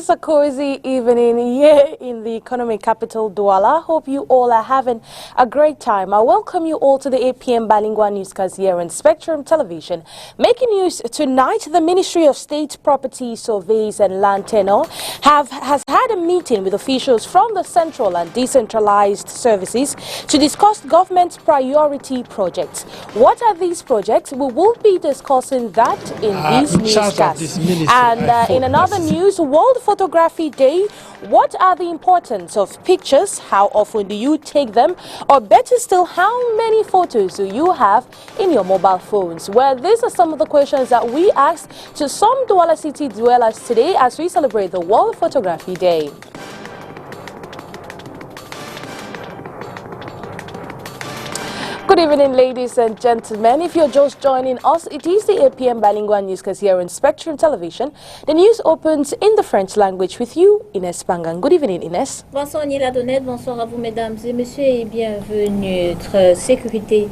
is a cozy evening here in the economic capital, Douala. Hope you all are having a great time. I welcome you all to the 8 p.m. Bilingual newscast here on Spectrum Television. Making news tonight, the Ministry of State Property, Surveys and Land Tenure has had a meeting with officials from the central and decentralized services to discuss government priority projects. What are these projects? We will be discussing that in this newscast. And in another news, World Photography Day. What are the importance of pictures? How often do you take them? Or better still, how many photos do you have in your mobile phones? Well, these are some of the questions that we asked to some Douala City dwellers today as we celebrate the World Photography Day. Good evening, ladies and gentlemen. If you're just joining us, it is the 8 p.m. Bilingual newscast here on Spectrum Television. The news opens in the French language with you, Inès Pangan. Good evening, Inès. Bonsoir, Nila Donnet. Bonsoir à vous, mesdames et messieurs, et bienvenue. Notre sécurité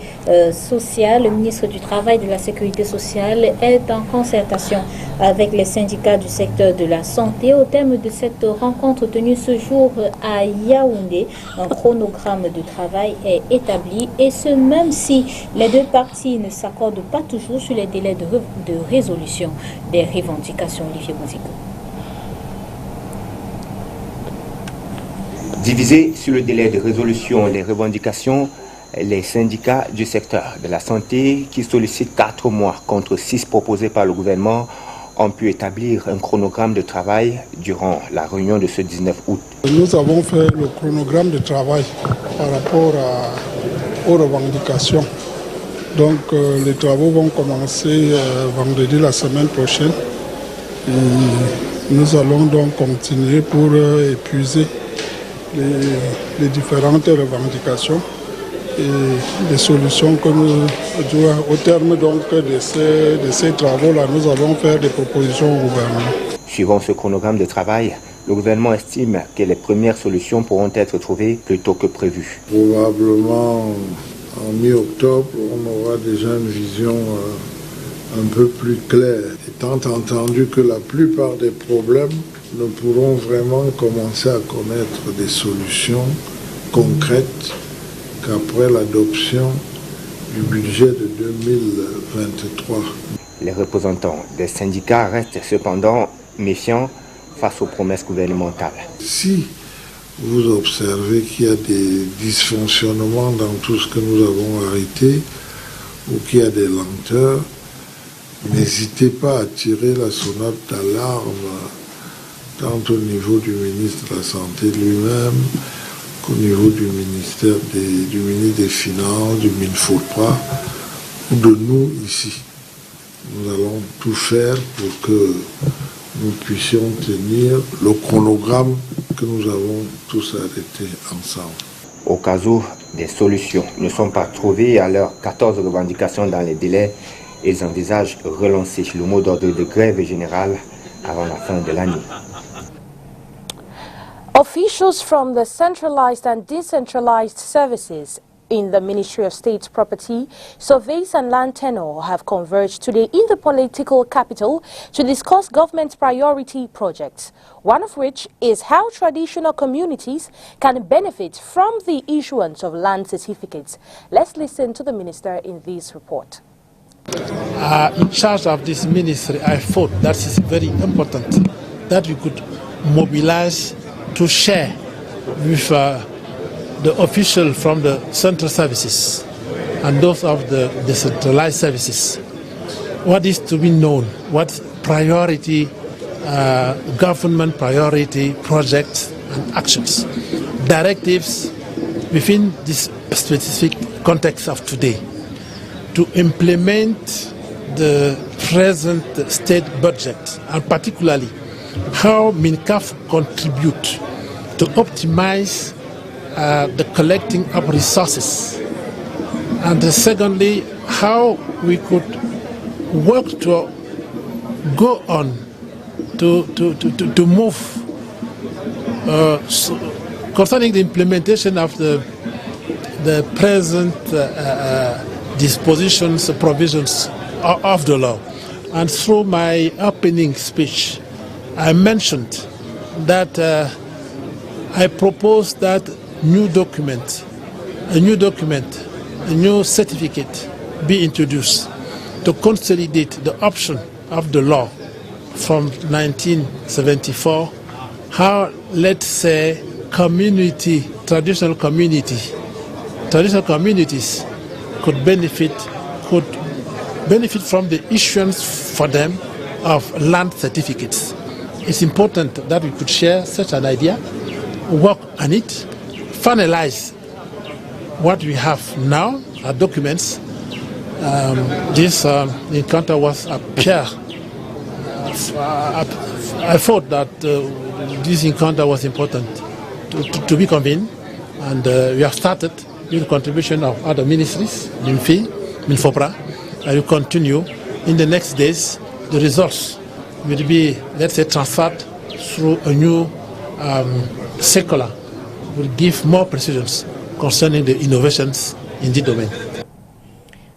sociale, le ministre du Travail et de la Sécurité sociale est en concertation avec les syndicats du secteur de la santé. Au terme de cette rencontre tenue ce jour à Yaoundé, un chronogramme de travail est établi et ce même si les deux parties ne s'accordent pas toujours sur les délais de résolution des revendications. Olivier Bouzico. Divisés sur le délai de résolution des revendications, les syndicats du secteur de la santé, qui sollicitent 4 mois contre 6 proposés par le gouvernement, ont pu établir un chronogramme de travail durant la réunion de ce 19 août. Nous avons fait le chronogramme de travail par rapport aux revendications. Donc les travaux vont commencer vendredi la semaine prochaine. Et nous allons donc continuer pour épuiser les différentes revendications et les solutions que nous, au terme donc de ces travaux-là, nous allons faire des propositions au gouvernement. Suivant ce chronogramme de travail, le gouvernement estime que les premières solutions pourront être trouvées plus tôt que prévu. Probablement en mi-octobre, on aura déjà une vision un peu plus claire. Étant entendu que la plupart des problèmes, nous pourrons vraiment commencer à connaître des solutions concrètes qu'après l'adoption du budget de 2023. Les représentants des syndicats restent cependant méfiants face aux promesses gouvernementales. Si vous observez qu'il y a des dysfonctionnements dans tout ce que nous avons arrêté ou qu'il y a des lenteurs, n'hésitez pas à tirer la sonnette d'alarme tant au niveau du ministre de la Santé lui-même qu'au niveau du ministre des Finances, du MINFOPA ou de nous ici. Nous allons tout faire pour que nous puissions tenir le chronogramme que nous avons tous arrêté ensemble. Au cas où des solutions ne sont pas trouvées à leurs 14 revendications dans les délais, ils envisagent relancer le mot d'ordre de grève générale avant la fin de l'année. Officials from the centralized and decentralized services in the Ministry of State Property, Surveys and Land Tenure have converged today in the political capital to discuss government priority projects, one of which is how traditional communities can benefit from the issuance of land certificates. Let's listen to the minister in this report. In charge of this ministry, I thought that is very important that we could mobilize to share with the official from the central services and those of the decentralized services what is to be known, what priority government priority projects and actions, directives within this specific context of today to implement the present state budget, and particularly how MINCAF contribute to optimize the collecting of resources, and secondly, how we could work to go on to move concerning the implementation of the present dispositions, provisions of the law. And through my opening speech, I mentioned that I propose that a new certificate be introduced to consolidate the option of the law from 1974, how, let's say, traditional communities could benefit from the issuance for them of land certificates. It's important that we could share such an idea, work on it, finalize what we have now, our documents. This encounter was a peer. I thought that this encounter was important to be convened, and we have started with the contribution of other ministries, MINFI, MINFOPRA. I will continue. In the next days, the results will be, let's say, transferred through a new circular, will give more precisions concerning the innovations in this domain.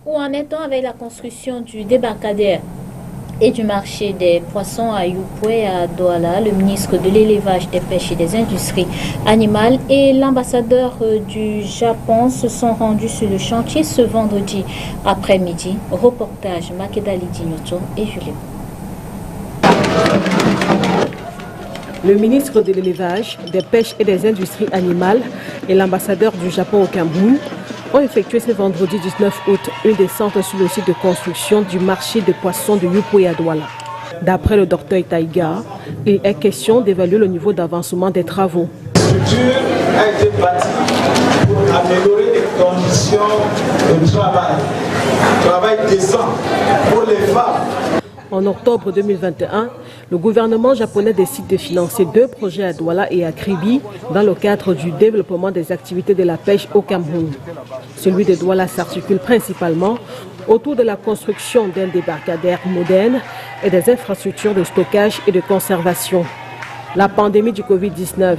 Où en est-on avec la construction du débarcadère et du marché des poissons à Yopoué et à Douala? Le ministre de l'Élevage, des Pêches et des Industries animales et l'ambassadeur du Japon se sont rendus sur le chantier ce vendredi après-midi. Reportage Makedali Dignoto et Julien. Le ministre de l'Élevage, des Pêches et des Industries animales et l'ambassadeur du Japon au Cameroun ont effectué ce vendredi 19 août une descente sur le site de construction du marché de poissons de Yopoué à Douala. D'après le docteur Taïga, il est question d'évaluer le niveau d'avancement des travaux. La structure a été bâtie pour améliorer les conditions de travail décent pour les femmes. En octobre 2021, le gouvernement japonais décide de financer 2 projets à Douala et à Kribi dans le cadre du développement des activités de la pêche au Cameroun. Celui de Douala s'articule principalement autour de la construction d'un débarcadère moderne et des infrastructures de stockage et de conservation. La pandémie du Covid-19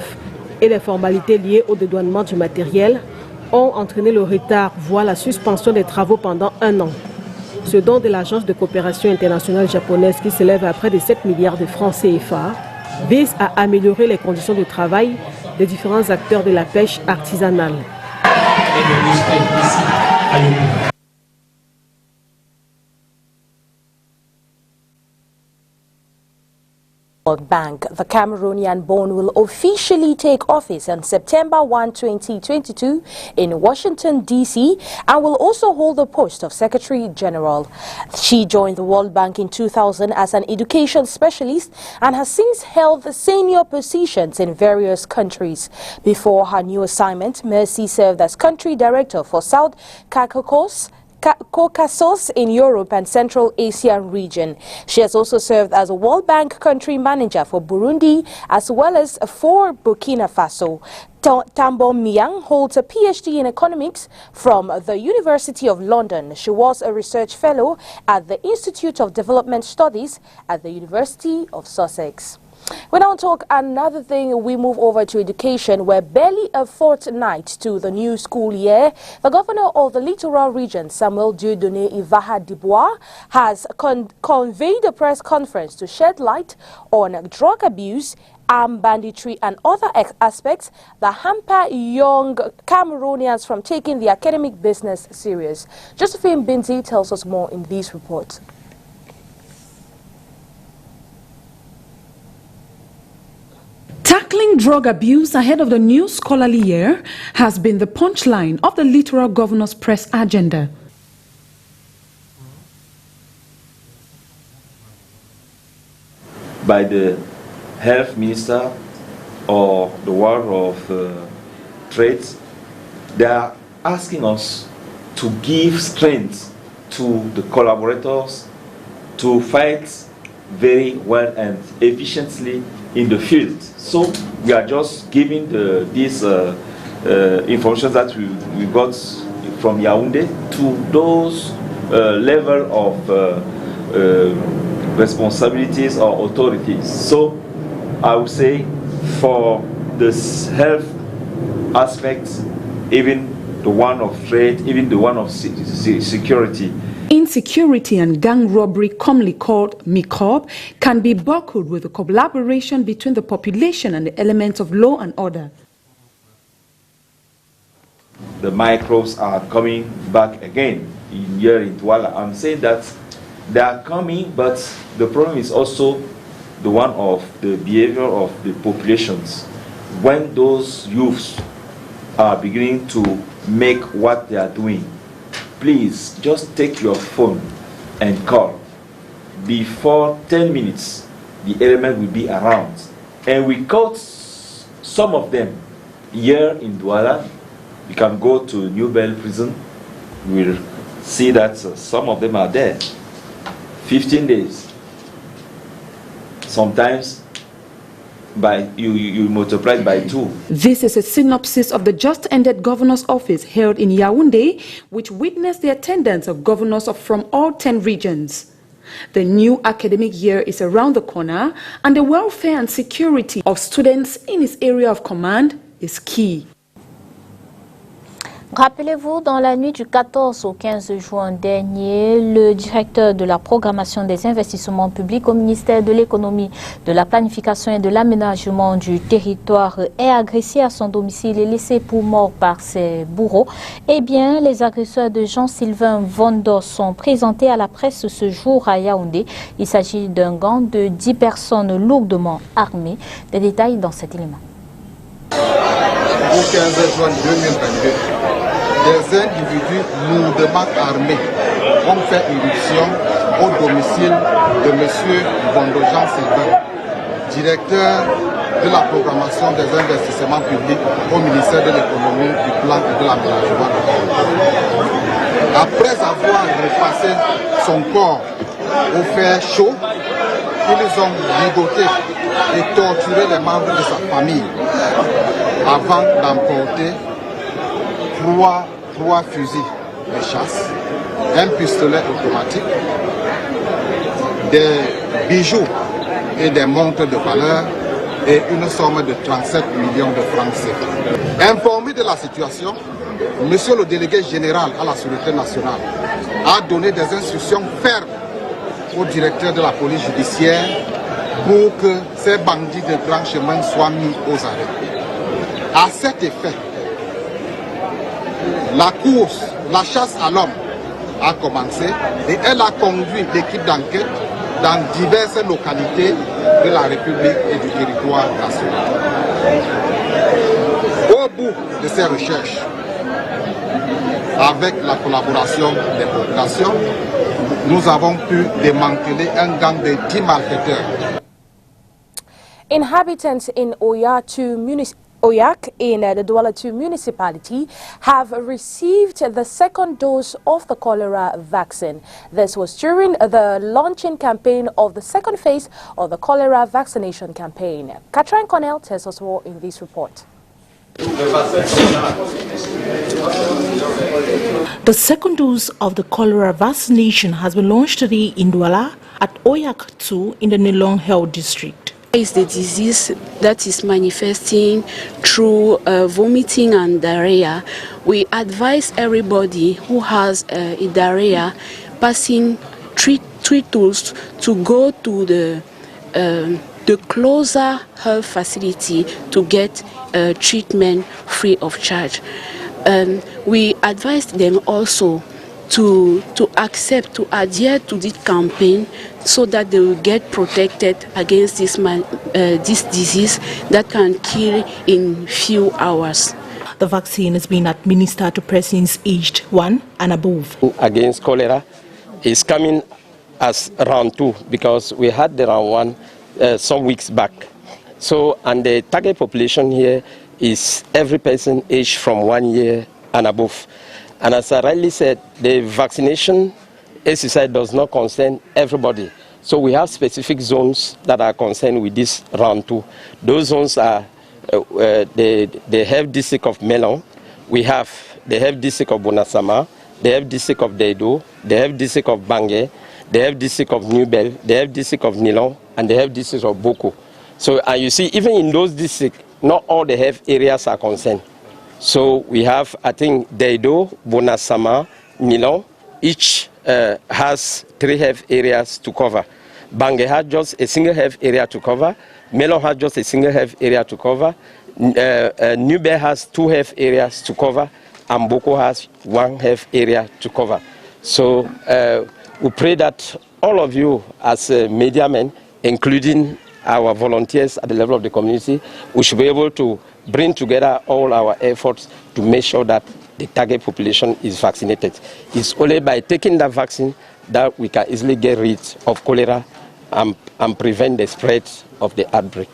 et les formalités liées au dédouanement du matériel ont entraîné le retard, voire la suspension des travaux pendant 1 an. Ce don de l'Agence de coopération internationale japonaise, qui s'élève à près de 7 milliards de francs CFA, vise à améliorer les conditions de travail des différents acteurs de la pêche artisanale. World Bank, the Cameroonian bond will officially take office on September 1, 2022 in Washington, D.C. and will also hold the post of Secretary General. She joined the World Bank in 2000 as an education specialist and has since held senior positions in various countries. Before her new assignment, Mercy served as country director for South Caucasus in Europe and Central Asian region. She has also served as a World Bank country manager for Burundi as well as for Burkina Faso. Tambo Miang holds a PhD in economics from the University of London. She was a research fellow at the Institute of Development Studies at the University of Sussex. We now talk another thing. We move over to education, where barely a fortnight to the new school year, the governor of the littoral region, Samuel Dieudonné Ivaha Dubois, has convened a press conference to shed light on drug abuse, armed banditry and other aspects that hamper young Cameroonians from taking the academic business serious. Josephine Binti tells us more in this report. Tackling drug abuse ahead of the new scholarly year has been the punchline of the Littoral Governor's press agenda. By the health minister or the world of trade, they are asking us to give strength to the collaborators to fight very well and efficiently in the field. So we are just giving this information that we got from Yaoundé to those level of responsibilities or authorities. So I would say for the health aspects, even the one of trade, even the one of security, Insecurity and gang robbery, commonly called MICOB, can be buckled with a collaboration between the population and the elements of law and order. The microbes are coming back again here in Douala. I'm saying that they are coming, but the problem is also the one of the behavior of the populations. When those youths are beginning to make what they are doing, please just take your phone and call. Before 10 minutes, the element will be around. And we caught some of them here in Douala. You can go to New Bell prison. We'll see that some of them are there. 15 days. Sometimes you multiply it by 2. This is a synopsis of the just-ended governor's office held in Yaoundé, which witnessed the attendance of governors from all 10 regions. The new academic year is around the corner, and the welfare and security of students in its area of command is key. Rappelez-vous, dans la nuit du 14 au 15 juin dernier, le directeur de la programmation des investissements publics au ministère de l'économie, de la planification et de l'aménagement du territoire est agressé à son domicile et laissé pour mort par ses bourreaux. Eh bien, les agresseurs de Jean-Sylvain Vondos sont présentés à la presse ce jour à Yaoundé. Il s'agit d'un gang de 10 personnes lourdement armées. Des détails dans cet élément. Au 15 juin 2022, des individus lourdement armés ont fait irruption au domicile de M. Vondo Jean-Sylvain, directeur de la programmation des investissements publics au ministère de l'économie, du plan et de l'aménagement. Après avoir repassé son corps au fer chaud, ils ont ligoté et torturé les membres de sa famille avant d'emporter trois fusils de chasse, un pistolet automatique, des bijoux et des montres de valeur et une somme de 37 millions de francs CFA. Informé de la situation, Monsieur le délégué général à la Sûreté nationale a donné des instructions fermes au directeur de la police judiciaire pour que ces bandits de grand chemin soient mis aux arrêts. À cet effet, la chasse à l'homme a commencé et elle a conduit l'équipe d'enquête dans diverses localités de la République et du territoire national. Au bout de ces recherches, avec la collaboration des populations, nous avons pu démanteler un gang de 10 malfaiteurs. Inhabitants in Oyak in the Douala 2 municipality have received the second dose of the cholera vaccine. This was during the launching campaign of the second phase of the cholera vaccination campaign. Katrin Cornell tells us more in this report. The second dose of the cholera vaccination has been launched today in Douala at Oyak 2 in the Nilong Health District. It's the disease that is manifesting through vomiting and diarrhea. We advise everybody who has a diarrhea passing three tools to go to the closer health facility to get treatment free of charge. We advise them also to adhere to this campaign so that they will get protected against this disease that can kill in few hours. The vaccine is being administered to persons aged 1 and above. Against cholera is coming as round 2 because we had the round 1 some weeks back. So, and the target population here is every person aged from 1 year and above. And as I rightly said, the vaccination exercise does not concern everybody. So we have specific zones that are concerned with this round 2. Those zones are the health district of Melon, we have the health district of Bonasama, the health district of Deido, the health district of Bangé, the health district of New Bell, the health district of Nilong, and the health district of Boko. So, and you see, even in those districts, not all the health areas are concerned. So we have, I think, Deido, Bonasama, Nilong, each has 3 health areas to cover. Bangui has just a single health area to cover. Melon has just a single health area to cover. Nube has 2 health areas to cover. And Boko has 1 health area to cover. So we pray that all of you as media men, including our volunteers at the level of the community, we should be able to bring together all our efforts to make sure that the target population is vaccinated. It's only by taking that vaccine that we can easily get rid of cholera and prevent the spread of the outbreak.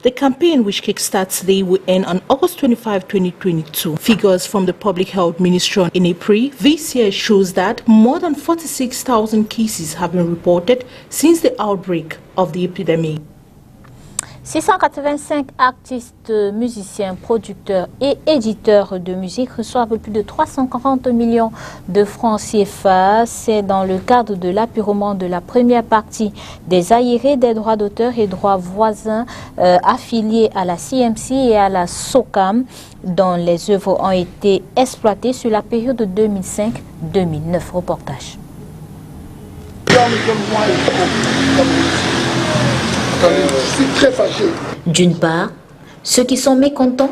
The campaign, which kickstarts today, will end on August 25, 2022. Figures from the Public Health Ministry in April this year shows that more than 46,000 cases have been reported since the outbreak of the epidemic. 685 artistes, musiciens, producteurs et éditeurs de musique reçoivent plus de 340 millions de francs CFA. C'est dans le cadre de l'apurement de la première partie des aérés des droits d'auteur et droits voisins affiliés à la CMC et à la SOCAM, dont les œuvres ont été exploitées sur la période 2005-2009. Reportage. Je suis très fâché. D'une part, ceux qui sont mécontents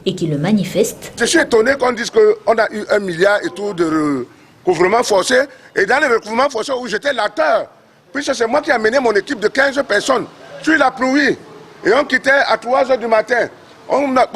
et qui le manifestent. Je suis étonné qu'on dise qu'on a eu 1 milliard et tout de recouvrement forcé. Et dans le recouvrement forcé où j'étais l'acteur, puisque c'est moi qui ai amené mon équipe de 15 personnes sur la pluie. Et on quittait à 3 h du matin. On a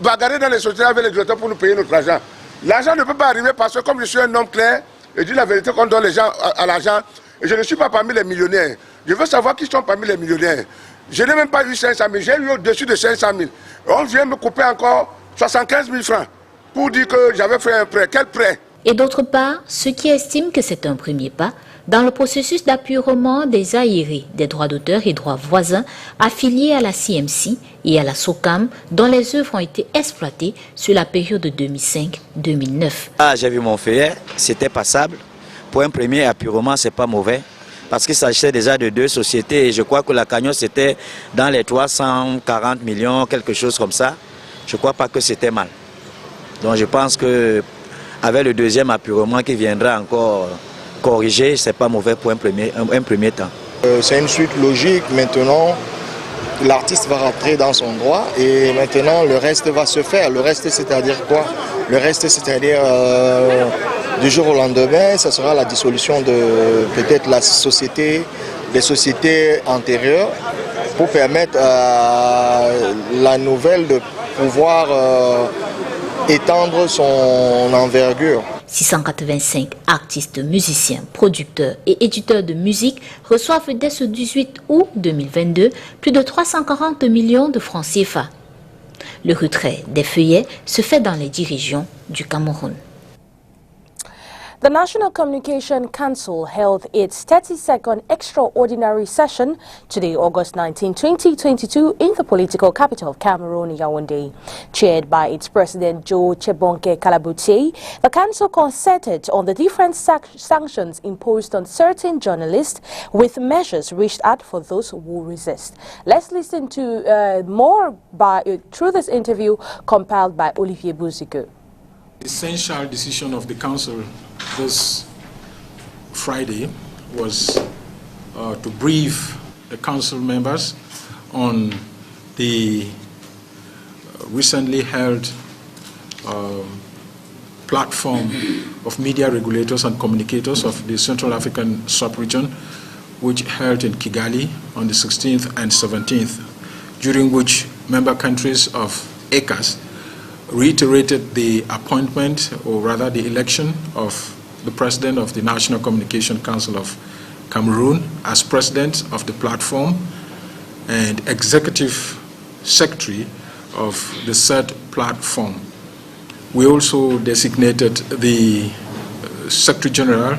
bagarré dans les sociétés avec les directeurs pour nous payer notre argent. L'argent ne peut pas arriver parce que comme je suis un homme clair, et dis la vérité qu'on donne les gens à l'argent, et je ne suis pas parmi les millionnaires. Je veux savoir qui sont parmi les millionnaires. Je n'ai même pas eu 500 000, j'ai eu au-dessus de 500 000. On vient me couper encore 75 000 francs pour dire que j'avais fait un prêt. Quel prêt? Et d'autre part, ceux qui estiment que c'est un premier pas dans le processus d'appurement des aérés, des droits d'auteur et droits voisins affiliés à la CMC et à la SOCAM, dont les œuvres ont été exploitées sur la période 2005-2009. Ah, j'ai vu mon feuillet, c'était passable. Pour un premier appurement, c'est pas mauvais. Parce qu'il s'agissait déjà de 2 sociétés et je crois que la cagnotte était dans les 340 millions, quelque chose comme ça. Je ne crois pas que c'était mal. Donc je pense qu'avec le deuxième appurement qui viendra encore corriger, ce n'est pas mauvais pour un premier temps. C'est une suite logique. Maintenant, l'artiste va rentrer dans son droit et maintenant le reste va se faire. Le reste, c'est-à-dire quoi? Le reste, c'est-à-dire du jour au lendemain, ça sera la dissolution de peut-être des sociétés antérieures pour permettre à la nouvelle de pouvoir étendre son envergure. 685 artistes, musiciens, producteurs et éditeurs de musique reçoivent dès ce 18 août 2022 plus de 340 millions de francs CFA. Le retrait des feuillets se fait dans les 10 régions du Cameroun. The National Communication Council held its 32nd extraordinary session today, August 19, 2022, in the political capital of Cameroon, Yaoundé. Chaired by its president, Joe Chebonke Kalaboutie, the council concerted on the different sanctions imposed on certain journalists with measures reached out for those who resist. Let's listen to more through this interview compiled by Olivier Bouzique. The essential decision of the council this Friday was to brief the council members on the recently held platform of media regulators and communicators of the Central African sub-region, which held in Kigali on the 16th and 17th, during which member countries of ECAS reiterated the appointment, or rather the election, of the President of the National Communication Council of Cameroon as President of the platform and Executive Secretary of the said platform. We also designated the Secretary General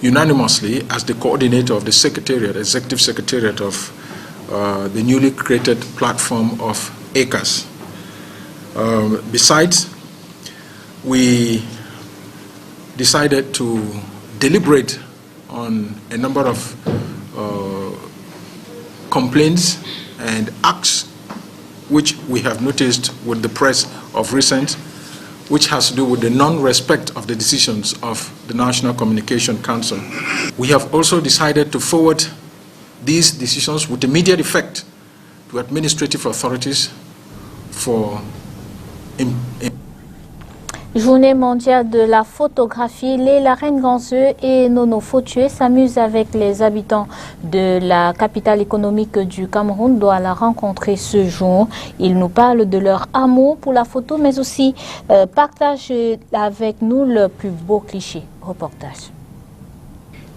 unanimously as the coordinator of the Secretariat, Executive Secretariat of the newly created platform of ECAS. Besides, we decided to deliberate on a number of complaints and acts which we have noticed with the press of recent, which has to do with the non-respect of the decisions of the National Communication Council. We have also decided to forward these decisions with immediate effect to administrative authorities for Journée mondiale de la photographie, la reine Ganzeux et Nono Fautué s'amusent avec les habitants de la capitale économique du Cameroun, Douala, rencontrée ce jour. Ils nous parlent de leur amour pour la photo, mais aussi partagent avec nous le plus beau cliché. Reportage.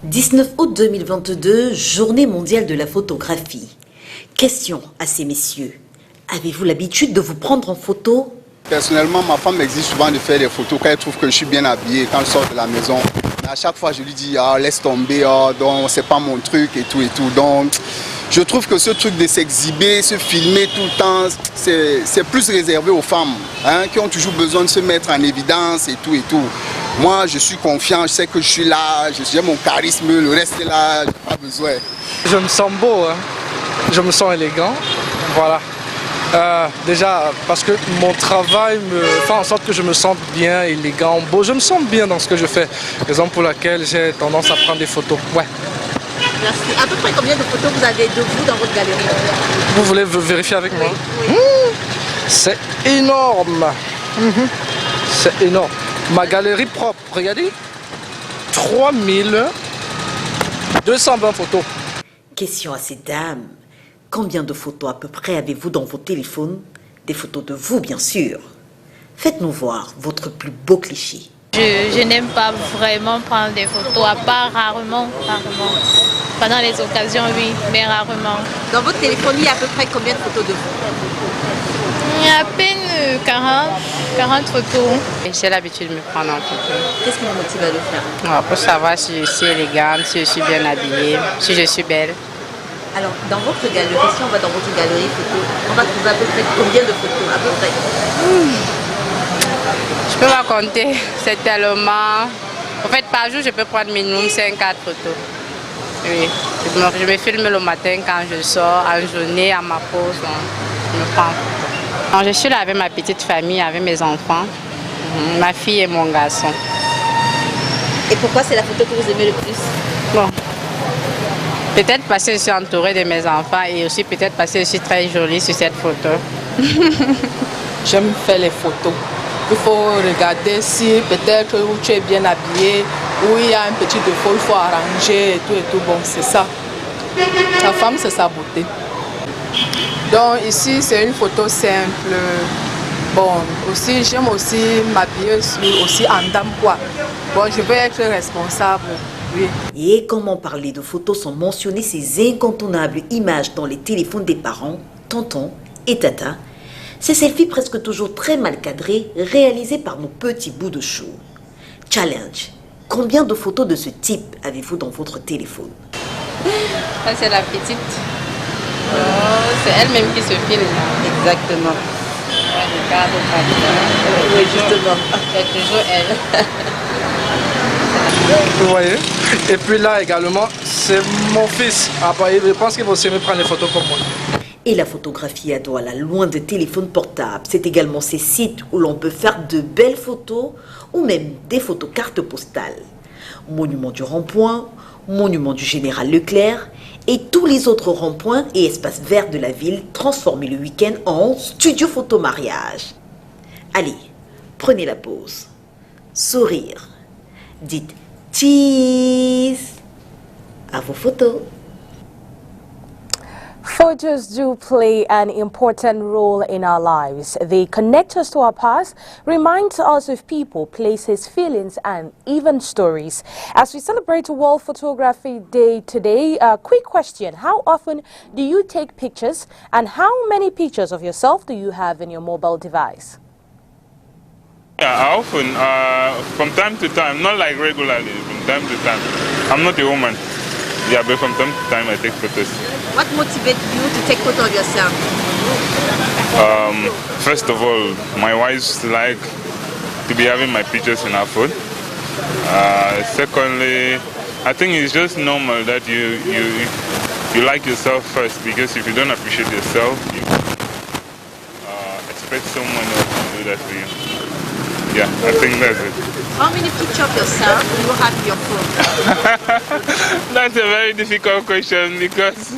19 août 2022, journée mondiale de la photographie. Question à ces messieurs. Avez-vous l'habitude de vous prendre en photo? Personnellement, ma femme m'exige souvent de faire des photos quand elle trouve que je suis bien habillé, quand je sors de la maison. Mais à chaque fois, je lui dis, ah, laisse tomber, donc c'est pas mon truc et tout et tout. Donc, je trouve que ce truc de s'exhiber, se filmer tout le temps, c'est plus réservé aux femmes, hein, qui ont toujours besoin de se mettre en évidence et tout et tout. Moi, je suis confiant, je sais que je suis là, j'ai mon charisme, le reste est là, j'ai pas besoin. Je me sens beau, hein. Je me sens élégant, voilà. Déjà parce que mon travail me fait en sorte que je me sens bien, élégant, beau. Je me sens bien dans ce que je fais, raison pour laquelle j'ai tendance à prendre des photos. Ouais. Merci. À peu près combien de photos vous avez de vous dans votre galerie? Vous voulez vérifier avec moi? Oui. C'est énorme. C'est énorme. Ma galerie propre, regardez, 3220 photos. Question à ces dames. Combien de photos à peu près avez-vous dans vos téléphones? Des photos de vous, bien sûr. Faites-nous voir votre plus beau cliché. Je n'aime pas vraiment prendre des photos, à part rarement. Pendant les occasions, oui, mais rarement. Dans votre téléphone, il y a à peu près combien de photos de vous? Il y a à peine 40 photos. J'ai l'habitude de me prendre en photo. Qu'est-ce qui vous motive à le faire? Pour savoir si je suis élégante, si je suis bien habillée, si je suis belle. Alors, dans votre galerie, si on va dans votre galerie photo, on va trouver à peu près combien de photos à peu près? Je peux pas compter, c'est tellement... En fait, par jour, je peux prendre minimum 5-4 photos. Oui, je me filme le matin quand je sors, en journée, à ma pause, je me prends en photo. Alors, je suis là avec ma petite famille, avec mes enfants, ma fille et mon garçon. Et pourquoi c'est la photo que vous aimez le plus? Bon. Peut-être parce que je suis entourée de mes enfants et aussi peut-être parce que je suis très jolie sur cette photo. J'aime faire les photos. Il faut regarder si peut-être où tu es bien habillé, où il y a un petit défaut, il faut arranger et tout. Bon, c'est ça. La femme, c'est sa beauté. Donc ici, c'est une photo simple. Bon, aussi, j'aime aussi m'habiller aussi en dame, quoi. Bon, je veux être responsable. Oui. Et comment parler de photos sans mentionner ces incontournables images dans les téléphones des parents, tontons et tata? Ces selfies presque toujours très mal cadrés, réalisés par nos petits bouts de chou. Challenge. Combien de photos de ce type avez-vous dans votre téléphone? Ça, c'est la petite. C'est elle-même qui se filme. Exactement. Oui, justement. C'est toujours elle. Vous voyez? Et puis là également, c'est mon fils. Je pense qu'il va aussi me prendre des photos comme moi. Et la photographie à Douala, loin de téléphone portable, c'est également ces sites où l'on peut faire de belles photos ou même des photos cartes postales. Monument du Rond-Point, Monument du Général Leclerc et tous les autres ronds-points et espaces verts de la ville transformés le week-end en studio photo mariage. Allez, prenez la pause. Sourire. Dites cheese à vos photos. Photos do play an important role in our lives. They connect us to our past, remind us of people, places, feelings, and even stories. As we celebrate World Photography Day today, a quick question. How often do you take pictures, and how many pictures of yourself do you have in your mobile device? Yeah, often, from time to time, not like regularly, from time to time. I'm not a woman. Yeah, but from time to time I take photos. What motivates you to take photos of yourself? First of all, my wife like to be having my pictures in her phone. Secondly, I think it's just normal that you like yourself first, because if you don't appreciate yourself, you expect someone else to do that for you. yeah, I think that's it. How many pictures of yourself do you have in your phone? That's a very difficult question because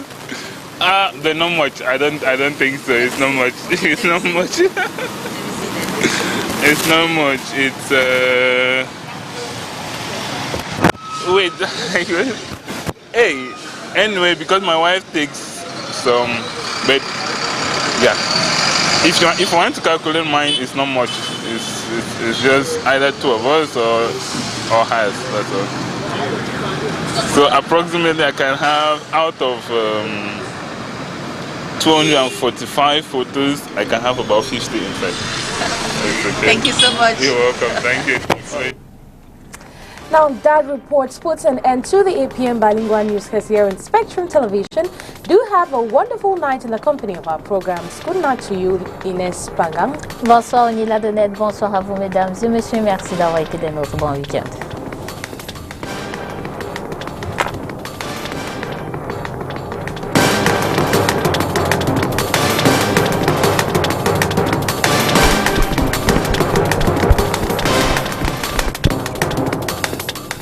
they're not much. I don't think so. It's not much. It's not much. It's not much. It's wait. Hey, anyway, because my wife takes some, but yeah. If you want to calculate mine, it's not much. It's just either two of us or has. That's all. So approximately, I can have out of 245 photos, I can have about 50 inside. Okay. Thank you so much. You're welcome. Thank you. Now, that report puts an end to the 8 p.m. Bilingual newscast here in Spectrum Television. Do have a wonderful night in the company of our programs. Good night to you, Inès Pangang. Bonsoir, Nila Donette. Bonsoir à vous, mesdames et messieurs. Merci d'avoir été des nôtres. Bon week-end.